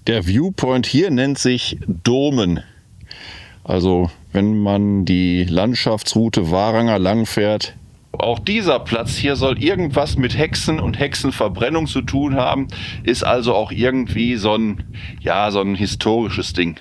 Der Viewpoint hier nennt sich Domen. Also wenn man die Landschaftsroute Wahranger lang fährt. Auch dieser Platz hier soll irgendwas mit Hexen und Hexenverbrennung zu tun haben. Ist also auch irgendwie so ein historisches Ding.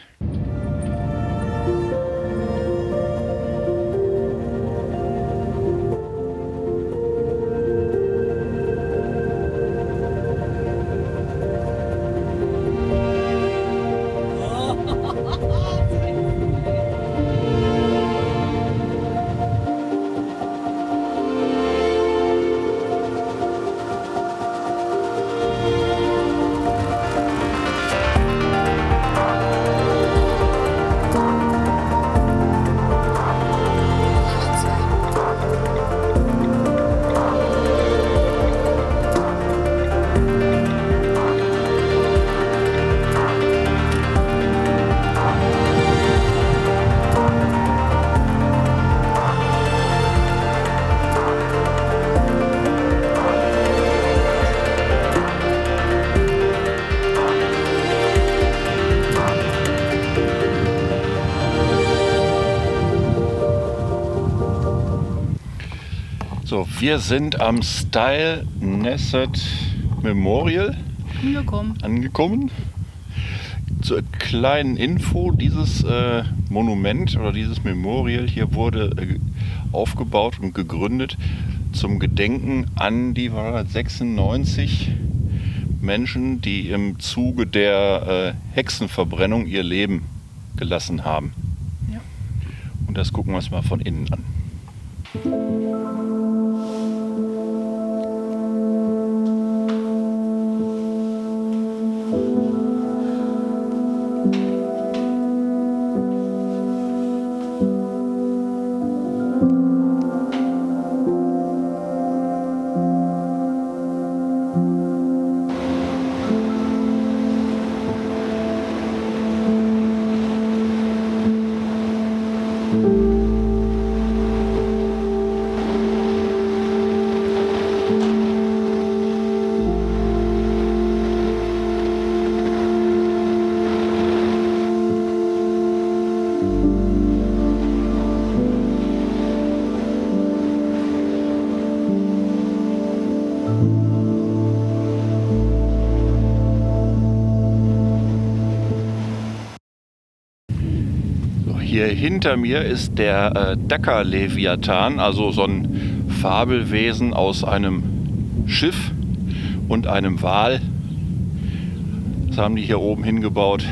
So, wir sind am Stile Knesset Memorial angekommen. Zur kleinen Info, dieses Monument oder dieses Memorial hier wurde aufgebaut und gegründet zum Gedenken an die 96 Menschen, die im Zuge der Hexenverbrennung ihr Leben gelassen haben. Ja. Und das gucken wir uns mal von innen an. Hier hinter mir ist der Dakar-Leviathan, also so ein Fabelwesen aus einem Schiff und einem Wal. Das haben die hier oben hingebaut.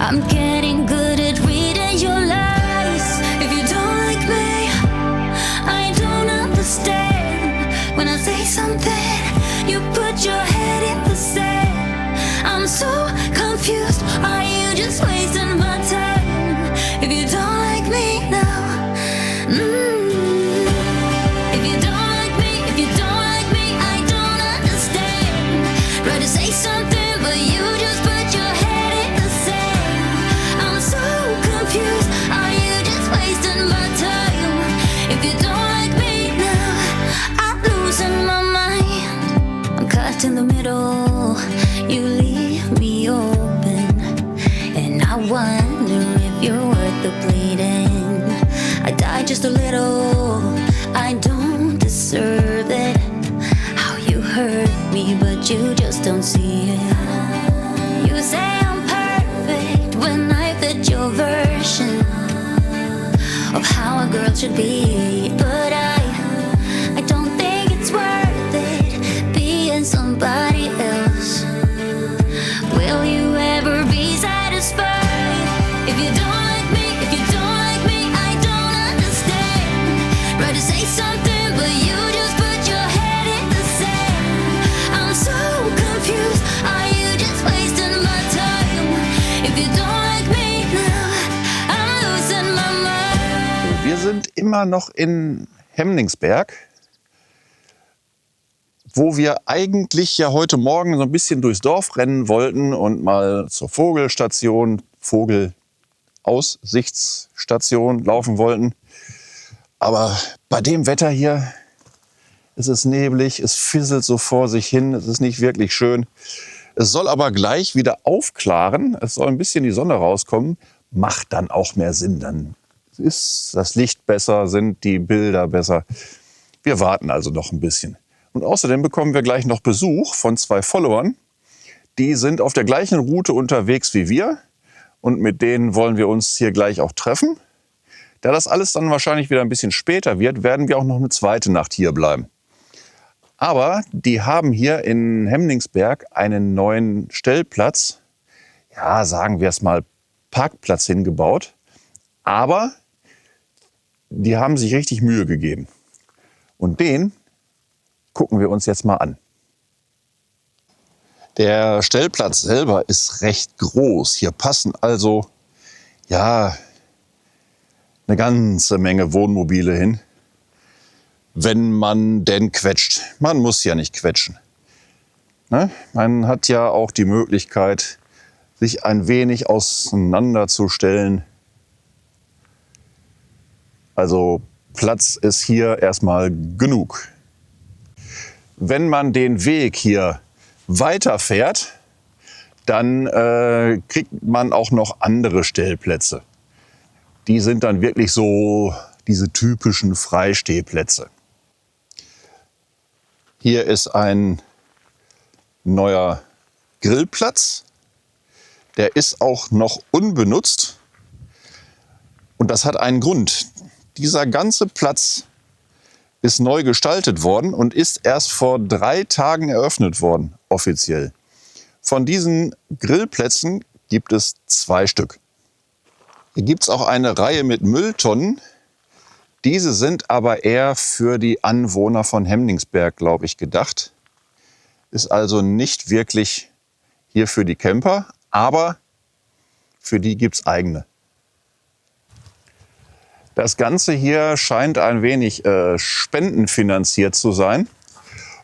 I'm getting good at reading your lies. If you don't like me, I don't understand. When I say something, you put your head in the sand. I'm so confused. Are you just wasting my time? If you don't like me now, if you don't like me, if you don't like me, I don't understand. Try to say something, but you just put your head in the sand. I'm so confused. Are you just wasting my time? If you don't like me now, I'm losing my mind. I'm caught in the middle. You leave me open, and I wonder if you're worth the bleeding. I died just a little. I don't deserve it. How you hurt me, but you just don't see it. You say I'm perfect when I fit your version of how a girl should be, but I don't think it's worth it being somebody else. Will you ever be satisfied? If you don't like me, if you don't like me, I don't understand. Try to say something, but you just put your head in the sand. sind immer noch in Hemningsberg, wo wir eigentlich ja heute Morgen so ein bisschen durchs Dorf rennen wollten und mal zur Vogelstation, Vogelaussichtsstation laufen wollten. Aber bei dem Wetter hier ist es neblig, es fisselt so vor sich hin, es ist nicht wirklich schön. Es soll aber gleich wieder aufklaren, es soll ein bisschen die Sonne rauskommen, macht dann auch mehr Sinn. Dann ist das Licht besser, sind die Bilder besser. Wir warten also noch ein bisschen. Und außerdem bekommen wir gleich noch Besuch von 2 Followern. Die sind auf der gleichen Route unterwegs wie wir und mit denen wollen wir uns hier gleich auch treffen. Da das alles dann wahrscheinlich wieder ein bisschen später wird, werden wir auch noch eine zweite Nacht hier bleiben. Aber die haben hier in Hemningsberg einen neuen Stellplatz, ja, sagen wir es mal, Parkplatz hingebaut. Aber die haben sich richtig Mühe gegeben. Und den gucken wir uns jetzt mal an. Der Stellplatz selber ist recht groß. Hier passen also, ja, eine ganze Menge Wohnmobile hin. Wenn man denn quetscht. Man muss ja nicht quetschen. Ne? Man hat ja auch die Möglichkeit, sich ein wenig auseinanderzustellen. Also Platz ist hier erstmal genug. Wenn man den Weg hier weiterfährt, dann kriegt man auch noch andere Stellplätze. Die sind dann wirklich so diese typischen Freistehplätze. Hier ist ein neuer Grillplatz. Der ist auch noch unbenutzt. Und das hat einen Grund. Dieser ganze Platz ist neu gestaltet worden und ist erst vor 3 Tagen eröffnet worden, offiziell. Von diesen Grillplätzen gibt es 2 Stück. Hier gibt es auch eine Reihe mit Mülltonnen. Diese sind aber eher für die Anwohner von Hemningsberg, glaube ich, gedacht. Ist also nicht wirklich hier für die Camper, aber für die gibt es eigene. Das Ganze hier scheint ein wenig spendenfinanziert zu sein.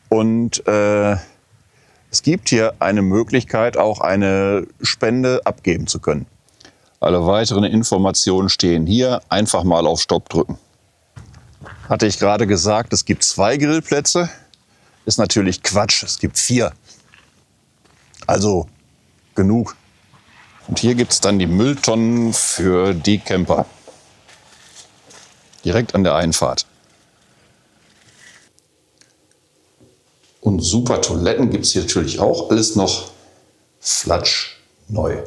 Und es gibt hier eine Möglichkeit, auch eine Spende abgeben zu können. Alle weiteren Informationen stehen hier. Einfach mal auf Stopp drücken. Hatte ich gerade gesagt, es gibt 2 Grillplätze. Ist natürlich Quatsch, es gibt 4. Also genug. Und hier gibt es dann die Mülltonnen für die Camper. Direkt an der Einfahrt. Und super Toiletten gibt es hier natürlich auch. Alles noch flatschneu.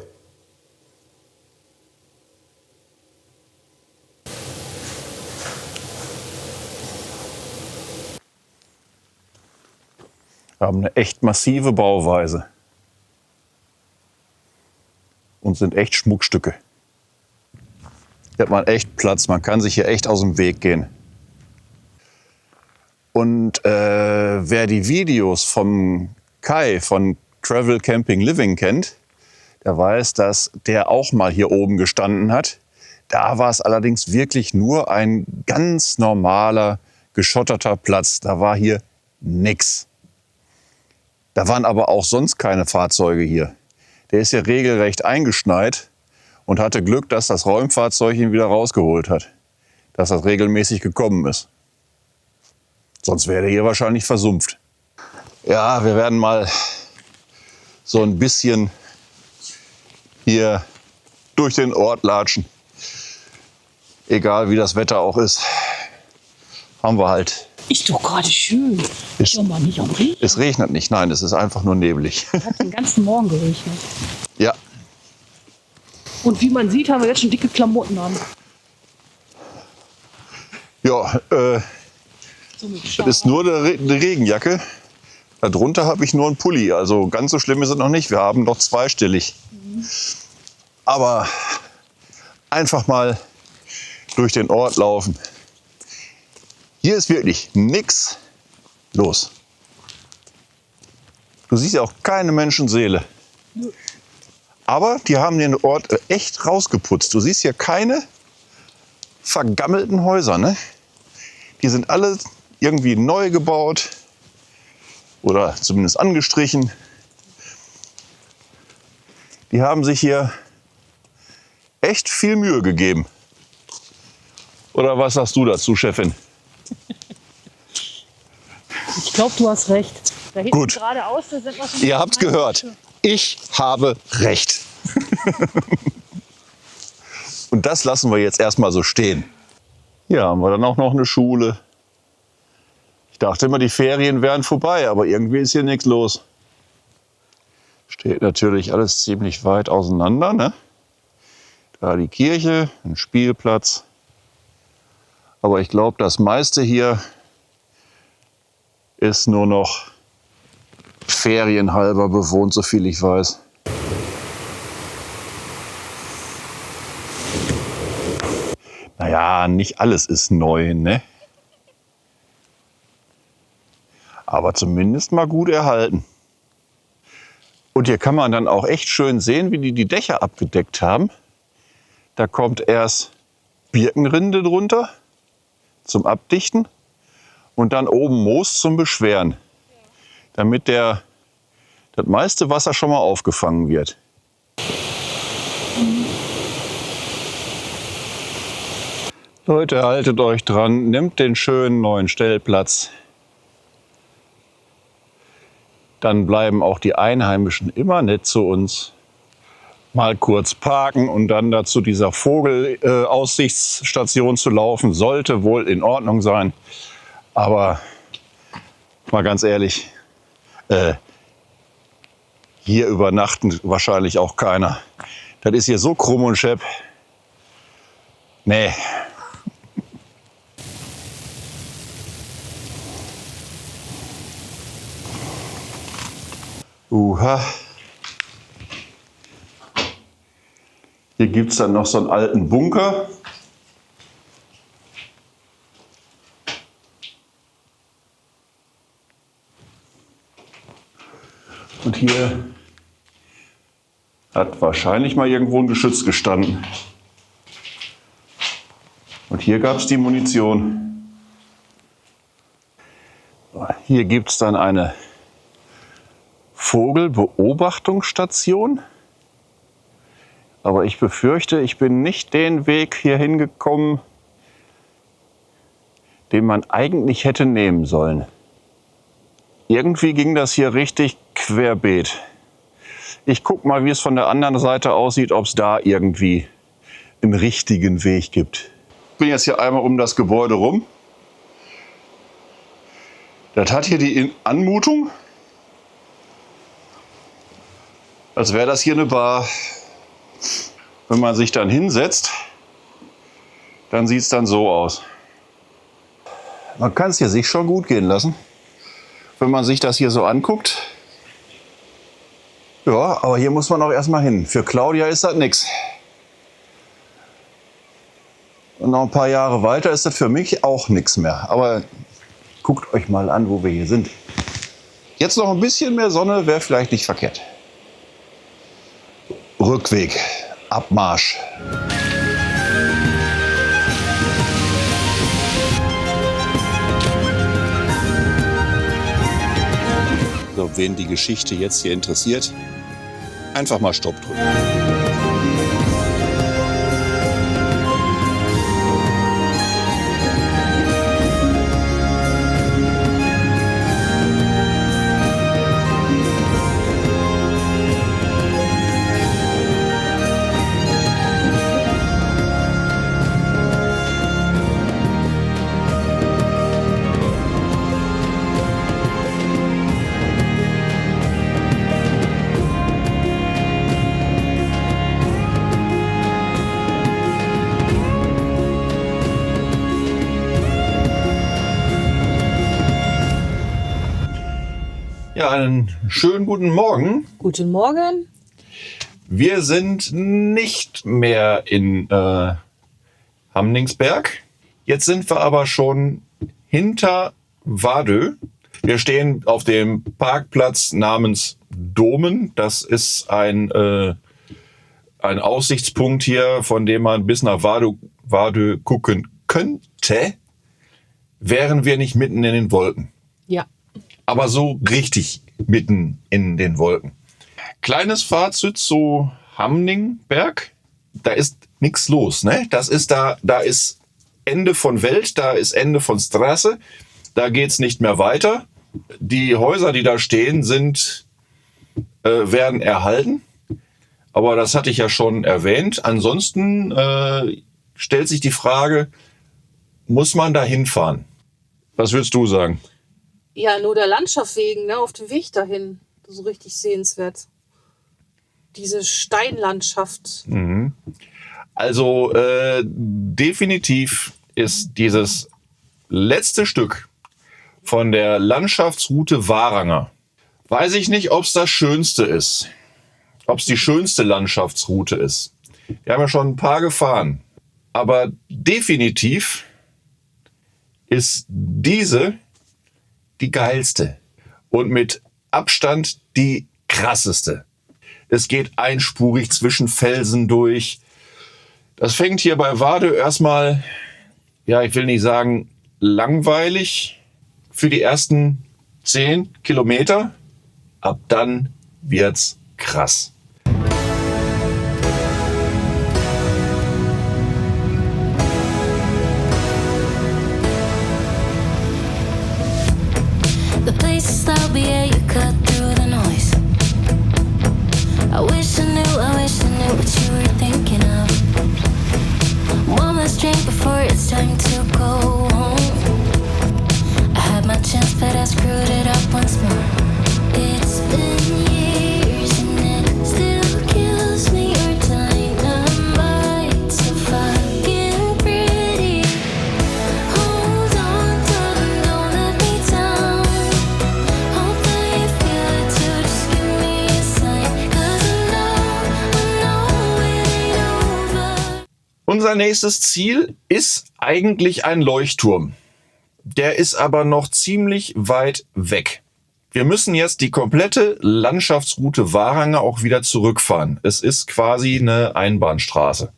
Wir haben eine echt massive Bauweise. Und sind echt Schmuckstücke. Hier hat man echt Platz, man kann sich hier echt aus dem Weg gehen. Und wer die Videos vom Kai von Travel Camping Living kennt, der weiß, dass der auch mal hier oben gestanden hat. Da war es allerdings wirklich nur ein ganz normaler, geschotterter Platz. Da war hier nix. Da waren aber auch sonst keine Fahrzeuge hier. Der ist ja regelrecht eingeschneit und hatte Glück, dass das Räumfahrzeug ihn wieder rausgeholt hat. Dass das regelmäßig gekommen ist. Sonst wäre er hier wahrscheinlich versumpft. Ja, wir werden mal so ein bisschen hier durch den Ort latschen. Egal wie das Wetter auch ist, haben wir halt. Ist doch gerade schön. Ist doch mal nicht am Regen. Es regnet nicht, nein, es ist einfach nur neblig. Es hat den ganzen Morgen geregnet. Ja. Und wie man sieht, haben wir jetzt schon dicke Klamotten an. Ja, So mit das ist nur eine Regenjacke. Darunter habe ich nur einen Pulli. Also ganz so schlimm ist es noch nicht. Wir haben noch zweistellig. Aber einfach mal durch den Ort laufen. Hier ist wirklich nichts los. Du siehst ja auch keine Menschenseele. Aber die haben den Ort echt rausgeputzt. Du siehst hier keine vergammelten Häuser, ne? Die sind alle irgendwie neu gebaut oder zumindest angestrichen. Die haben sich hier echt viel Mühe gegeben. Oder was sagst du dazu, Chefin? Ich glaube, du hast recht. Da hinten Gut. geradeaus, da sind noch Ihr habt's gehört. Ich habe recht. Und das lassen wir jetzt erstmal so stehen. Hier haben wir dann auch noch eine Schule. Ich dachte immer, die Ferien wären vorbei, aber irgendwie ist hier nichts los. Steht natürlich alles ziemlich weit auseinander, ne? Da die Kirche, ein Spielplatz. Aber ich glaube, das meiste hier ist nur noch ferienhalber bewohnt, so viel ich weiß. Naja, nicht alles ist neu, ne? Aber zumindest mal gut erhalten. Und hier kann man dann auch echt schön sehen, wie die Dächer abgedeckt haben. Da kommt erst Birkenrinde drunter zum Abdichten und dann oben Moos zum Beschweren, damit das meiste Wasser schon mal aufgefangen wird. Leute, haltet euch dran, nehmt den schönen neuen Stellplatz. Dann bleiben auch die Einheimischen immer nett zu uns. Mal kurz parken und dann dazu dieser Vogelaussichtsstation zu laufen, sollte wohl in Ordnung sein. Aber mal ganz ehrlich, hier übernachten wahrscheinlich auch keiner. Das ist hier so krumm und schepp. Nee. Hier gibt es dann noch so einen alten Bunker. Und hier hat wahrscheinlich mal irgendwo ein Geschütz gestanden. Und hier gab es die Munition. Hier gibt es dann eine Vogelbeobachtungsstation. Aber ich befürchte, ich bin nicht den Weg hier hingekommen, den man eigentlich hätte nehmen sollen. Irgendwie ging das hier richtig querbeet. Ich guck mal, wie es von der anderen Seite aussieht, ob es da irgendwie einen richtigen Weg gibt. Ich bin jetzt hier einmal um das Gebäude rum. Das hat hier die Anmutung, als wäre das hier eine Bar. Wenn man sich dann hinsetzt, dann sieht es dann so aus. Man kann es hier sich schon gut gehen lassen, wenn man sich das hier so anguckt. Ja, aber hier muss man auch erstmal hin. Für Claudia ist das nichts. Und noch ein paar Jahre weiter ist das für mich auch nichts mehr. Aber guckt euch mal an, wo wir hier sind. Jetzt noch ein bisschen mehr Sonne wäre vielleicht nicht verkehrt. Rückweg, Abmarsch. So, wen die Geschichte jetzt hier interessiert, einfach mal Stopp drücken. Ja, einen schönen guten Morgen. Guten Morgen. Wir sind nicht mehr in Hamningsberg. Jetzt sind wir aber schon hinter Wadö. Wir stehen auf dem Parkplatz namens Domen. Das ist ein Aussichtspunkt hier, von dem man bis nach Wadö Wardö gucken könnte, wären wir nicht mitten in den Wolken. Ja. Aber so richtig mitten in den Wolken. Kleines Fazit zu Hamningberg. Da ist nichts los, ne? Da ist Ende von Welt, da ist Ende von Straße. Da geht's nicht mehr weiter. Die Häuser, die da stehen, werden erhalten. Aber das hatte ich ja schon erwähnt. Ansonsten stellt sich die Frage, muss man da hinfahren? Was würdest du sagen? Ja, nur der Landschaft wegen, ne? Auf dem Weg dahin. So richtig sehenswert. Diese Steinlandschaft. Also definitiv ist dieses letzte Stück von der Landschaftsroute Waranger, weiß ich nicht, ob es das Schönste ist. Ob es die schönste Landschaftsroute ist. Wir haben ja schon ein paar gefahren. Aber definitiv ist diese die geilste und mit Abstand die krasseste. Es geht einspurig zwischen Felsen durch. Das fängt hier bei Wardö erstmal, ja, ich will nicht sagen langweilig für die ersten 10 Kilometer. Ab dann wird's krass. The places I'll be at, you cut through the noise. I wish I knew what you were thinking of. One last drink before it's time to go home. I had my chance, but I screwed it up once more. It's been years and it still kills me. Your dynamite so fucking pretty. Hold on, darling, don't let me down. Hope that you feel it too, just give me a sign. 'Cause I know it ain't over. Unser nächstes Ziel ist eigentlich ein Leuchtturm. Der ist aber noch ziemlich weit weg. Wir müssen jetzt die komplette Landschaftsroute Waranger auch wieder zurückfahren. Es ist quasi eine Einbahnstraße.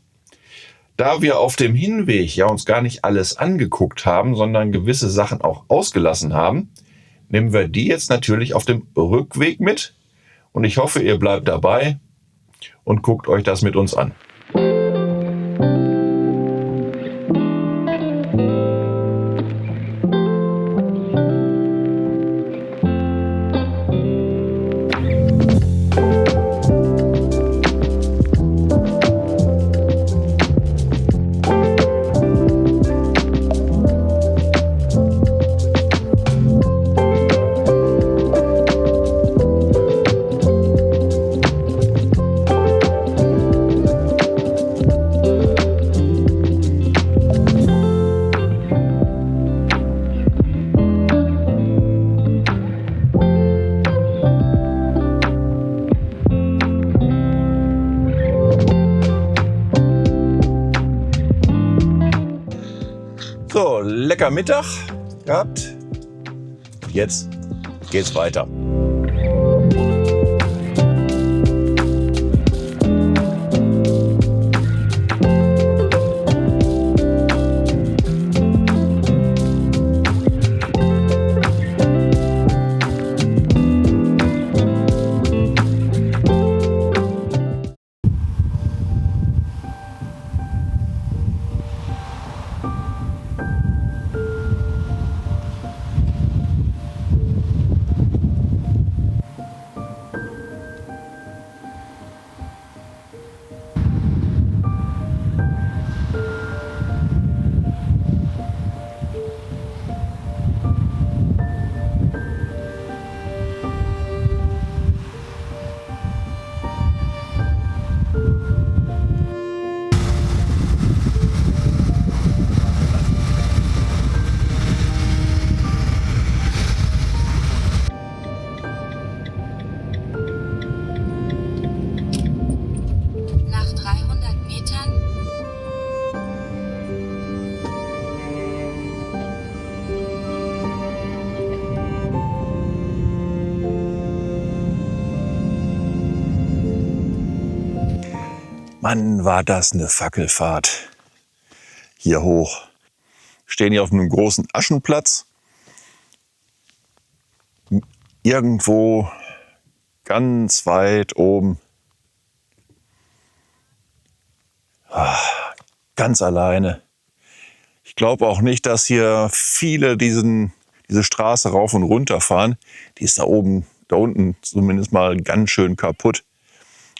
Da wir auf dem Hinweg ja uns gar nicht alles angeguckt haben, sondern gewisse Sachen auch ausgelassen haben, nehmen wir die jetzt natürlich auf dem Rückweg mit. Und ich hoffe, ihr bleibt dabei und guckt euch das mit uns an. So, lecker Mittag gehabt. Jetzt geht's weiter. Nach 300 Metern Mann, war das eine Fackelfahrt. hier hoch. Wir stehen hier auf einem großen Aschenplatz. Irgendwo ganz weit oben. Ganz alleine. Ich glaube auch nicht, dass hier viele diese Straße rauf und runter fahren. Die ist da unten zumindest mal ganz schön kaputt.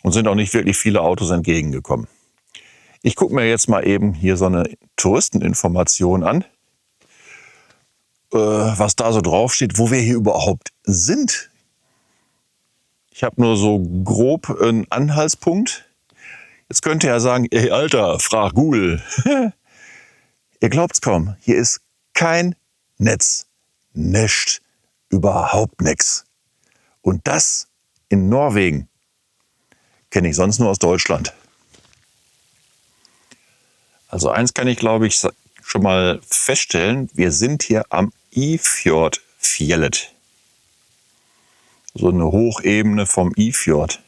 Und sind auch nicht wirklich viele Autos entgegengekommen. Ich gucke mir jetzt mal eben hier so eine Touristeninformation an. Was da so drauf steht, wo wir hier überhaupt sind. Ich habe nur so grob einen Anhaltspunkt. Jetzt könnt ihr ja sagen, ey Alter, frag Google. Ihr glaubt's kaum, hier ist kein Netz. Nicht. Überhaupt nichts. Und das in Norwegen. Kenne ich sonst nur aus Deutschland. Also eins kann ich, glaube ich, schon mal feststellen. Wir sind hier am Ifjordfjellet. So eine Hochebene vom Ifjord.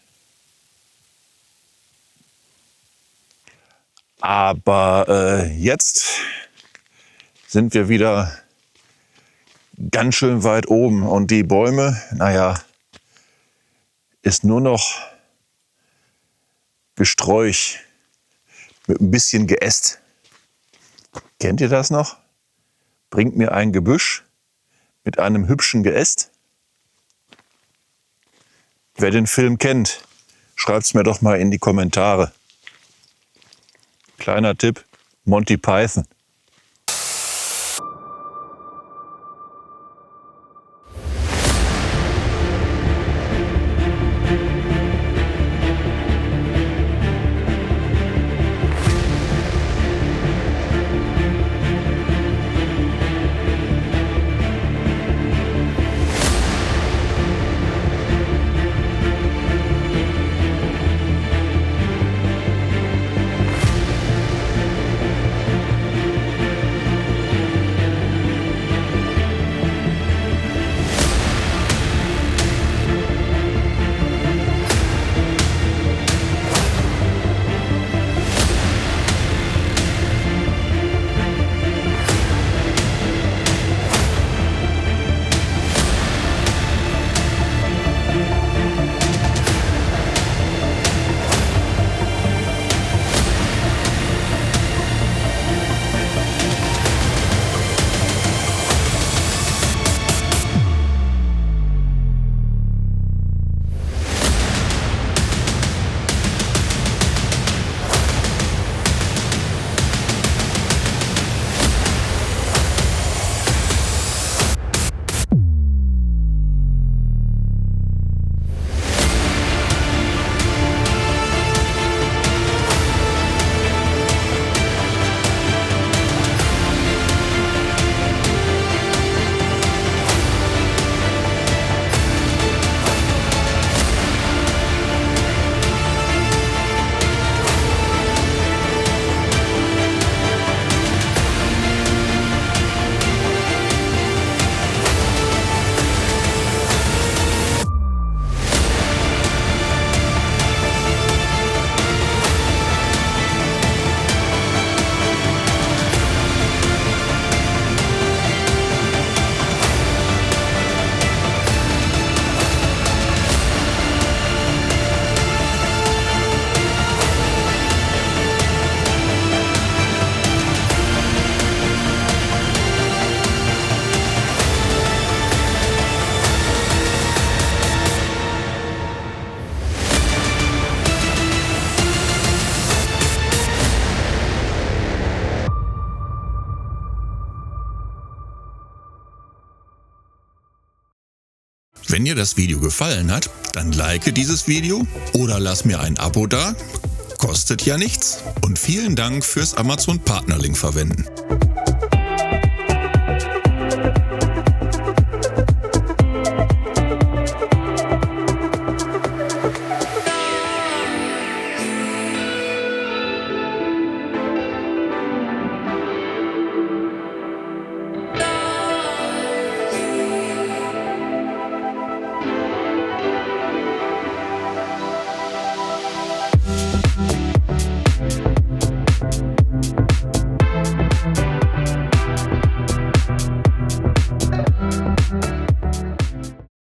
Aber jetzt sind wir wieder ganz schön weit oben. Und die Bäume, naja, ist nur noch Gesträuch mit ein bisschen Geäst. Kennt ihr das noch? Bringt mir ein Gebüsch mit einem hübschen Geäst. Wer den Film kennt, schreibt es mir doch mal in die Kommentare. Kleiner Tipp, Monty Python. Wenn dir das Video gefallen hat, dann like dieses Video oder lass mir ein Abo da. Kostet ja nichts. Und vielen Dank fürs Amazon Partnerlink verwenden.